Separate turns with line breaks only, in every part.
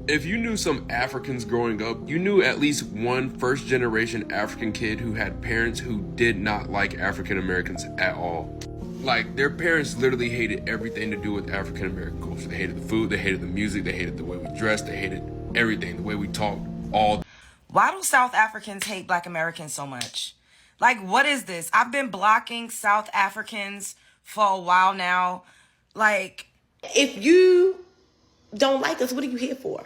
If you knew some Africans growing up, you knew at least one first-generation African kid who had parents who did not like African Americans at all. Like, their parents literally hated everything to do with African American culture. They hated the food, they hated the music, they hated the way we dressed, they hated everything, the way we talked, all.
Why do South Africans hate Black Americans so much? Like, what is this? I've been blocking South Africans for a while now. Like,
if you don't like us, what are you here for?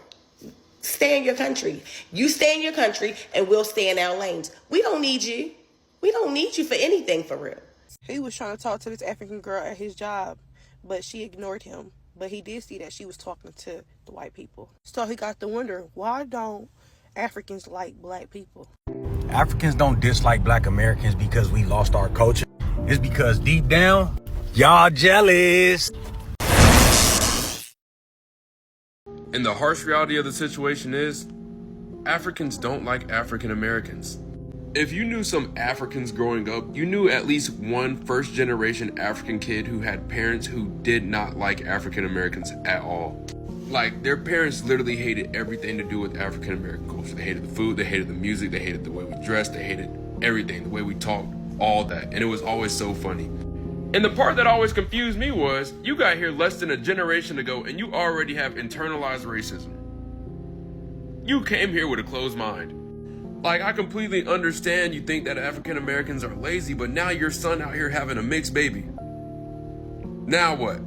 Stay in your country. You stay in your country and we'll stay in our lanes. We don't need you. We don't need you for anything, for real.
He was trying to talk to this African girl at his job, but she ignored him. But he did see that she was talking to the white people. So he got to wonder, why don't Africans like Black people?
Africans don't dislike Black Americans because we lost our culture. It's because deep down, y'all jealous.
And the harsh reality of the situation is, Africans don't like African Americans. If you knew some Africans growing up, you knew at least one first-generation African kid who had parents who did not like African Americans at all. Like, their parents literally hated everything to do with African American culture. They hated the food, they hated the music, they hated the way we dressed, they hated everything, the way we talked, all that. And it was always so funny. And the part that always confused me was, you got here less than a generation ago and you already have internalized racism. You came here with a closed mind. Like, I completely understand you think that African Americans are lazy, but now your son out here having a mixed baby. Now what?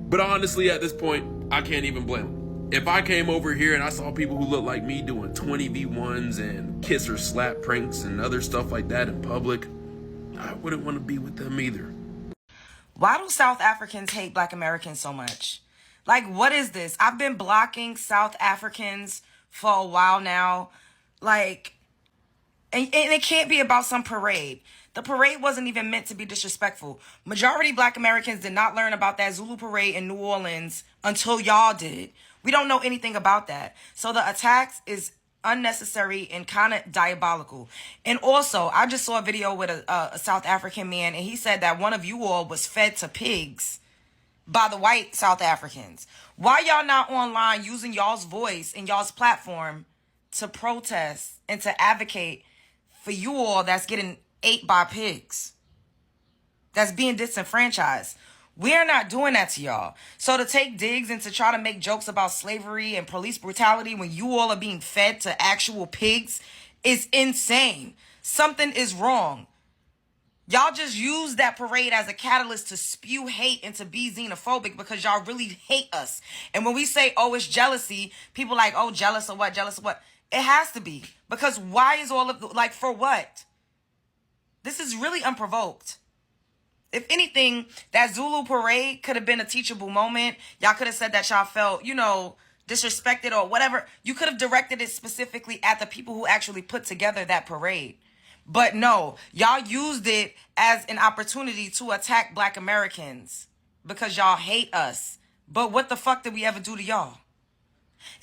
But honestly, at this point, I can't even blame him. If I came over here and I saw people who look like me doing 20v1s and kiss or slap pranks and other stuff like that in public, I wouldn't want to be with them either.
why do South Africans hate Black Americans so much? Like, what is this? I've been blocking South Africans for a while now. Like, and it can't be about some parade. The parade wasn't even meant to be disrespectful. Majority Black Americans did not learn about that Zulu parade in New Orleans until y'all did. We don't know anything about that. So the attacks is unnecessary and kind of diabolical. And also, I just saw a video with a South African man, and he said that one of you all was fed to pigs by the white South Africans. Why y'all not online using y'all's voice and y'all's platform to protest and to advocate for you all that's getting ate by pigs, that's being disenfranchised? We're not doing that to y'all. So to take digs and to try to make jokes about slavery and police brutality when you all are being fed to actual pigs is insane. Something is wrong. Y'all just use that parade as a catalyst to spew hate and to be xenophobic because y'all really hate us. And when we say, oh, it's jealousy, people like, oh, jealous of what? Jealous of what? It has to be. Because why is all of, like, for what? This is really unprovoked. If anything, that Zulu parade could have been a teachable moment. Y'all could have said that y'all felt, disrespected or whatever. You could have directed it specifically at the people who actually put together that parade. But no, y'all used it as an opportunity to attack Black Americans because y'all hate us. But what the fuck did we ever do to y'all?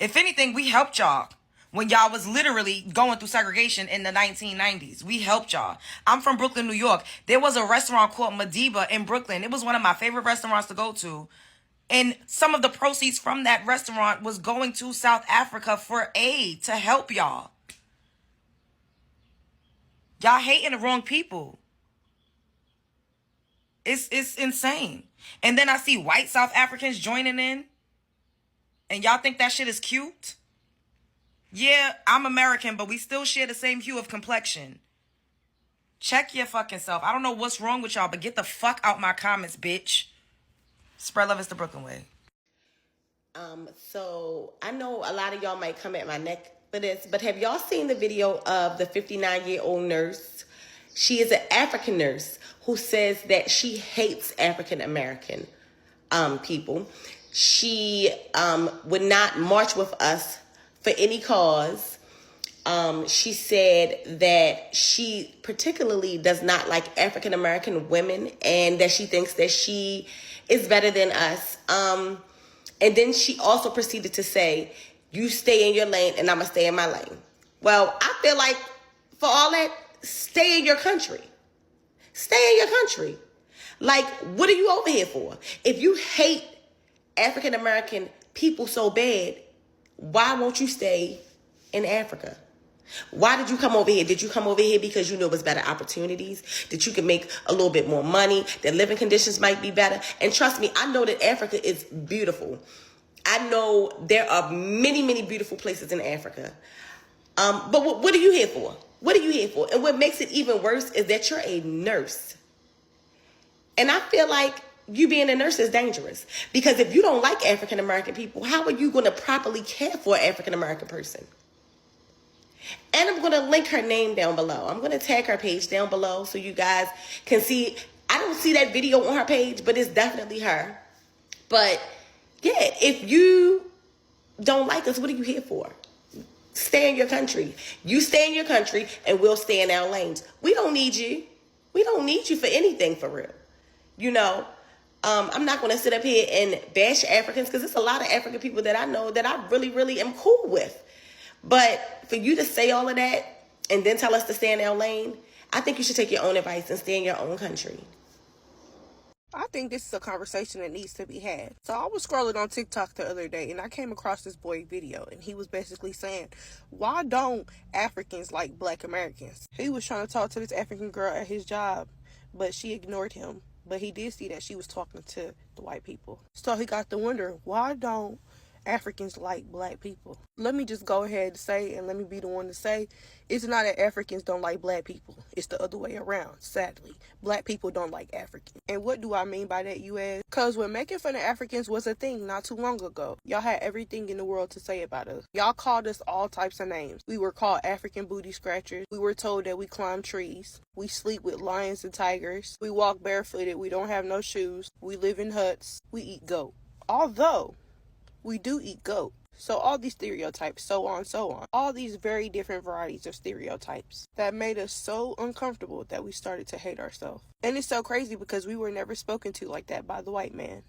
If anything, we helped y'all when y'all was literally going through segregation in the 1990s. We helped y'all. I'm from Brooklyn, New York. There was a restaurant called Madiba in Brooklyn. It was one of my favorite restaurants to go to. And some of the proceeds from that restaurant was going to South Africa for aid to help y'all. Y'all hating the wrong people. It's insane. And then I see white South Africans joining in. And y'all think that shit is cute? Yeah, I'm American, but we still share the same hue of complexion. Check your fucking self. I don't know what's wrong with y'all, but get the fuck out my comments, bitch. Spread love is the Brooklyn way.
So I know a lot of y'all might come at my neck for this, but have y'all seen the video of the 59-year-old nurse? She is an African nurse who says that she hates African American people. She would not march with us for any cause. She said that she particularly does not like African American women and that she thinks that she is better than us. And then she also proceeded to say, you stay in your lane and I'm gonna stay in my lane. Well, I feel like for all that, stay in your country. Stay in your country. Like, what are you over here for? If you hate African American people so bad, why won't you stay in Africa? Why did you come over here? Did you come over here because you knew it was better opportunities, that you could make a little bit more money, that living conditions might be better? And trust me, I know that Africa is beautiful. I know there are many, many beautiful places in Africa. But what are you here for? What are you here for? And what makes it even worse is that you're a nurse. And I feel like you being a nurse is dangerous, because if you don't like African American people, how are you going to properly care for an African American person? And I'm going to link her name down below. I'm going to tag her page down below so you guys can see. I don't see that video on her page, but it's definitely her. But yeah, if you don't like us, what are you here for? Stay in your country. You stay in your country and we'll stay in our lanes. We don't need you. We don't need you for anything, for real. You know, I'm not going to sit up here and bash Africans, because there's a lot of African people that I know that I really, really am cool with. But for you to say all of that and then tell us to stay in our lane, I think you should take your own advice and stay in your own country.
I think this is a conversation that needs to be had. So I was scrolling on TikTok the other day and I came across this boy video, and he was basically saying, why don't Africans like Black Americans? He was trying to talk to this African girl at his job, but she ignored him. But he did see that she was talking to the white people. So he got to wonder, why don't Africans like Black people? Let me just go ahead and say, and let me be the one to say, it's not that Africans don't like Black people. It's the other way around, sadly. Black people don't like Africans. And what do I mean by that, you ask? Because when making fun of Africans was a thing not too long ago, y'all had everything in the world to say about us. Y'all called us all types of names. We were called African booty scratchers. We were told that we climb trees. We sleep with lions and tigers. We walk barefooted. We don't have no shoes. We live in huts. We eat goat. Although we do eat goat. So all these stereotypes, so on, all these very different varieties of stereotypes that made us so uncomfortable that we started to hate ourselves. And it's so crazy because we were never spoken to like that by the white man.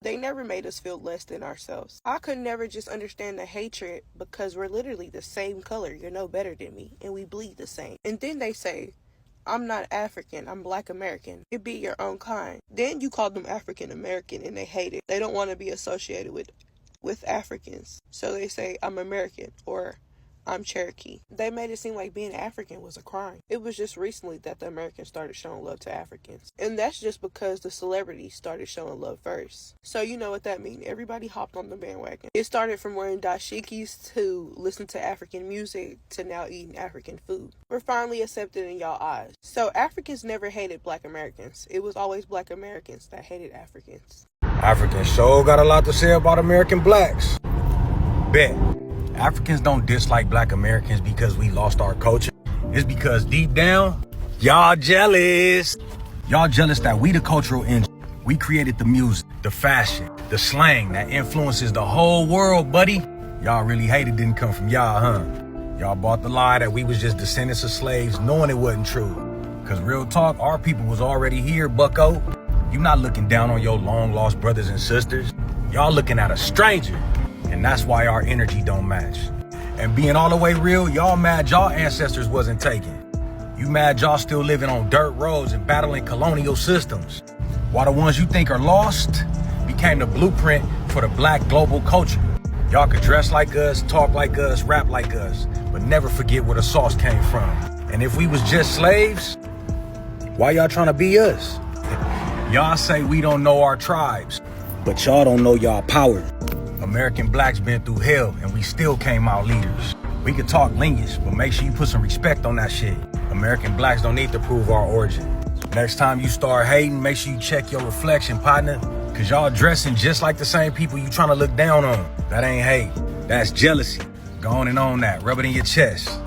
They never made us feel less than ourselves. I could never just understand the hatred, because we're literally the same color. You're no better than me, and we bleed the same. And then they say, I'm not African, I'm Black American. It be your own kind. Then you call them African American and they hate it. They don't want to be associated with Africans. So they say, I'm American, or I'm Cherokee. They made it seem like being African was a crime. It was just recently that the Americans started showing love to Africans. And that's just because the celebrities started showing love first. So you know what that means. Everybody hopped on the bandwagon. It started from wearing dashikis to listen to African music to now eating African food. We're finally accepted in y'all eyes. So Africans never hated Black Americans. It was always Black Americans that hated Africans.
Africans sure got a lot to say about American blacks. Bet. Africans don't dislike Black Americans because we lost our culture. It's because deep down, y'all jealous. Y'all jealous that we the cultural engine. We created the music, the fashion, the slang that influences the whole world, buddy. Y'all really hate it didn't come from y'all, huh? Y'all bought the lie that we was just descendants of slaves, knowing it wasn't true. Cause real talk, our people was already here, bucko. You not looking down on your long lost brothers and sisters. Y'all looking at a stranger. And that's why our energy don't match. And being all the way real, y'all mad y'all ancestors wasn't taken. You mad y'all still living on dirt roads and battling colonial systems. While the ones you think are lost became the blueprint for the Black global culture. Y'all could dress like us, talk like us, rap like us, but never forget where the sauce came from. And if we was just slaves, why y'all trying to be us? Y'all say we don't know our tribes, but y'all don't know y'all power. American blacks been through hell and we still came out leaders. We could talk lineage, but make sure you put some respect on that shit. American blacks don't need to prove our origin. Next time you start hating, make sure you check your reflection, partner, cause y'all dressing just like the same people you trying to look down on. That ain't hate, that's jealousy. Go on and own that, rub it in your chest.